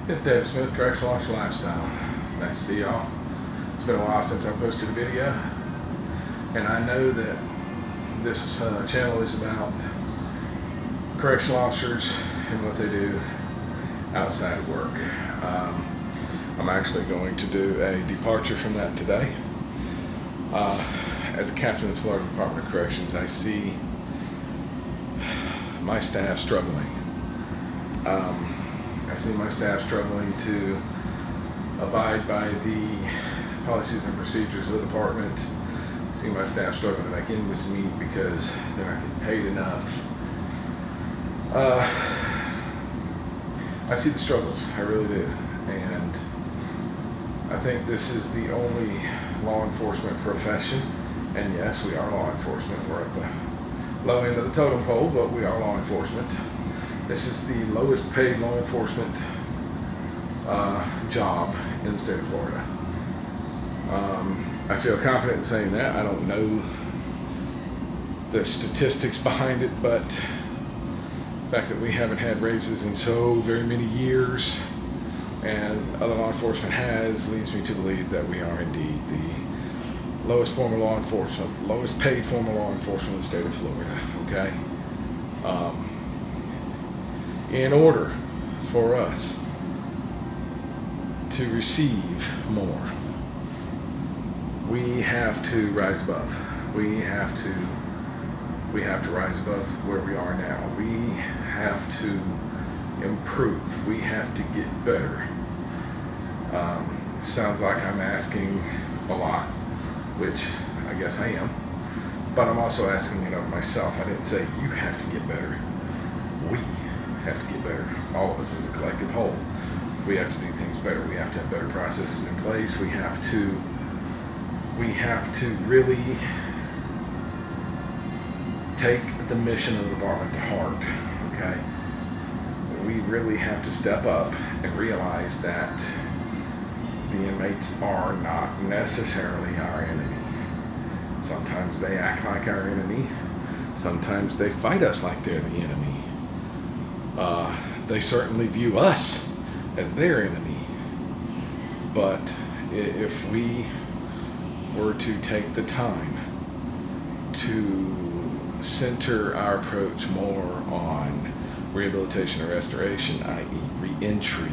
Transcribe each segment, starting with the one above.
It's David Smith, Correctional Officer Lifestyle. Nice to see y'all. It's been a while since I posted a video, and I know that this channel is about correctional officers and what they do outside of work. I'm actually going to do a departure from that today. As a captain of the Florida Department of Corrections, I see my staff struggling. I see my staff struggling to abide by the policies and procedures of the department. I see my staff struggling to make ends meet because they're not getting paid enough. I see the struggles, I really do. And I think this is the only law enforcement profession, and yes, we are law enforcement. We're at the low end of the totem pole, but we are law enforcement. This is the lowest paid law enforcement job in the state of Florida. I feel confident in saying that. I don't know the statistics behind it, but the fact that we haven't had raises in so very many years and other law enforcement has leads me to believe that we are indeed the lowest form of law enforcement, lowest paid form of law enforcement in the state of Florida, okay? In order for us to receive more, we have to rise above. We have to rise above where we are now. We have to improve. We have to get better. Sounds like I'm asking a lot, which I guess I am, but I'm also asking it of myself. I didn't say you have to get better. We have to get better. All of us as a collective whole. We have to do things better. We have to have better processes in place. We have to really take the mission of the department to heart, okay? We really have to step up and realize that the inmates are not necessarily our enemy. Sometimes they act like our enemy. Sometimes they fight us like they're the enemy. They certainly view us as their enemy. But if we were to take the time to center our approach more on rehabilitation or restoration, i.e. reentry,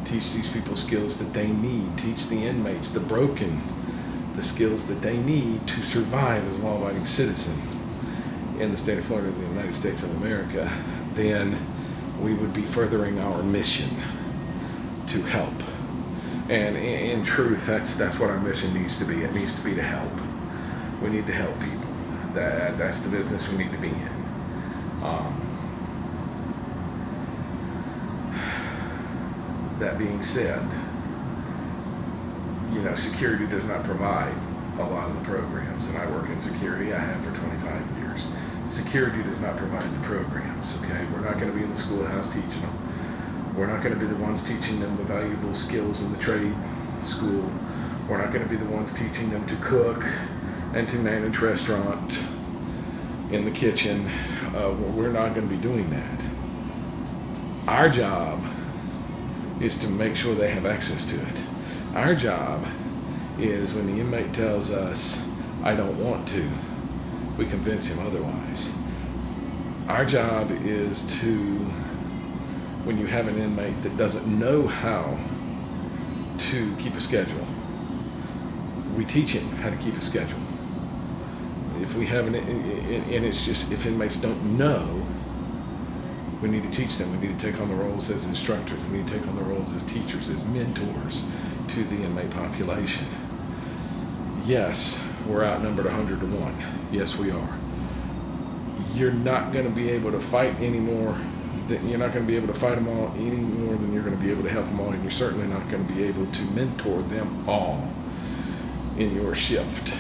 teach these people skills that they need, teach the inmates, the broken, the skills that they need to survive as a law-abiding citizen in the state of Florida, the United States of America, then we would be furthering our mission to help. And in truth, that's what our mission needs to be. It needs to be to help. We need to help people. That's the business we need to be in. That being said, security does not provide a lot of the programs, and I work in security. I have for 25 years. Security does not provide the programs, okay? We're not going to be in the schoolhouse teaching them. We're not going to be the ones teaching them the valuable skills in the trade school. We're not going to be the ones teaching them to cook and to manage restaurant in the kitchen. We're not going to be doing that. Our job is to make sure they have access to it. Our job is when the inmate tells us, I don't want to, we convince him otherwise. Our job is to, when you have an inmate that doesn't know how to keep a schedule, we teach him how to keep a schedule. If we have and it's just, if inmates don't know, we need to teach them. We need to take on the roles as instructors. We need to take on the roles as teachers, as mentors to the inmate population. Yes, we're outnumbered 100 to 1. Yes, we are. You're not going to be able to fight anymore. You're not going to be able to fight them all any more than you're going to be able to help them all, and you're certainly not going to be able to mentor them all in your shift.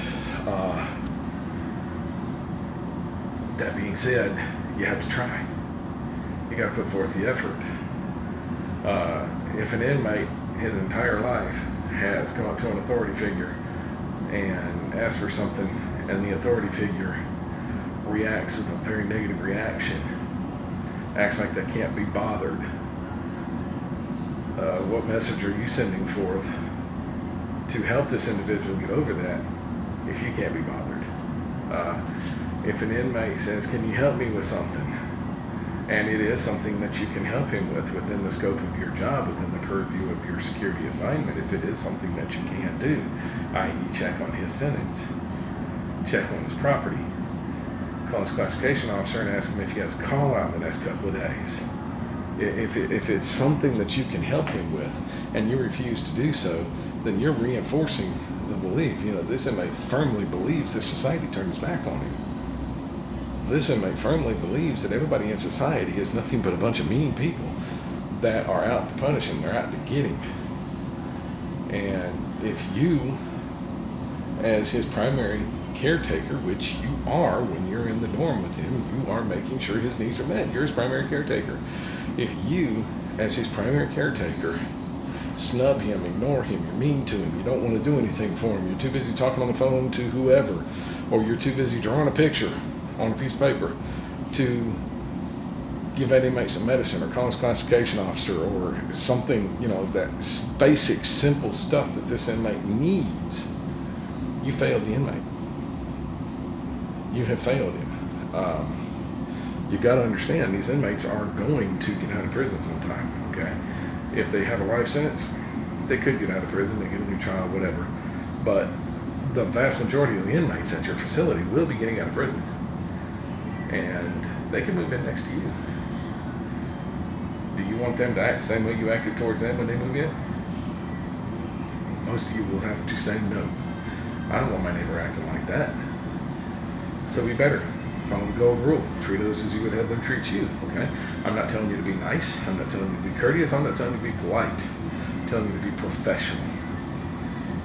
That being said, you have to try. You got to put forth the effort. If an inmate his entire life has come up to an authority figure and asked for something, and the authority figure reacts with a very negative reaction, acts like they can't be bothered, What message are you sending forth to help this individual get over that if you can't be bothered? If an inmate says, can you help me with something? And it is something that you can help him with within the scope of your job, within the purview of your security assignment. If it is something that you can't do, i.e. check on his sentence, check on his property, call his classification officer and ask him if he has a call out in the next couple of days. If it's something that you can help him with and you refuse to do so, then you're reinforcing the belief. This inmate firmly believes that society turned his back on him. This inmate firmly believes that everybody in society is nothing but a bunch of mean people that are out to punish him, they're out to get him. And if you, as his primary caretaker, which you are when you're in the dorm with him, you are making sure his needs are met. You're his primary caretaker. If you, as his primary caretaker, snub him, ignore him, you're mean to him, you don't want to do anything for him, you're too busy talking on the phone to whoever, or you're too busy drawing a picture on a piece of paper to give that inmate some medicine or call his classification officer or something, that basic, simple stuff that this inmate needs, you failed the inmate. You have failed him. You got to understand, these inmates are going to get out of prison sometime, okay? If they have a life sentence, they could get out of prison, they get a new trial, whatever. But the vast majority of the inmates at your facility will be getting out of prison. And they can move in next to you. Do you want them to act the same way you acted towards them when they move in? Most of you will have to say no. I don't want my neighbor acting like that. So we better follow the golden rule. Treat others as you would have them treat you, okay? I'm not telling you to be nice. I'm not telling you to be courteous. I'm not telling you to be polite. I'm telling you to be professional.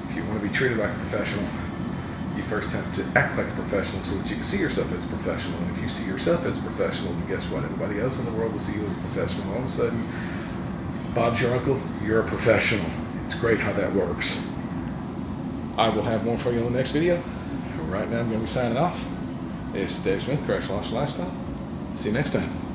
If you want to be treated like a professional, you first have to act like a professional so that you can see yourself as a professional. And if you see yourself as a professional, then guess what? Everybody else in the world will see you as a professional. All of a sudden, Bob's your uncle, you're a professional. It's great how that works. I will have more for you in the next video. Right now, I'm going to be signing off. This is Dave Smith, Correctional Officer Lifestyle. See you next time.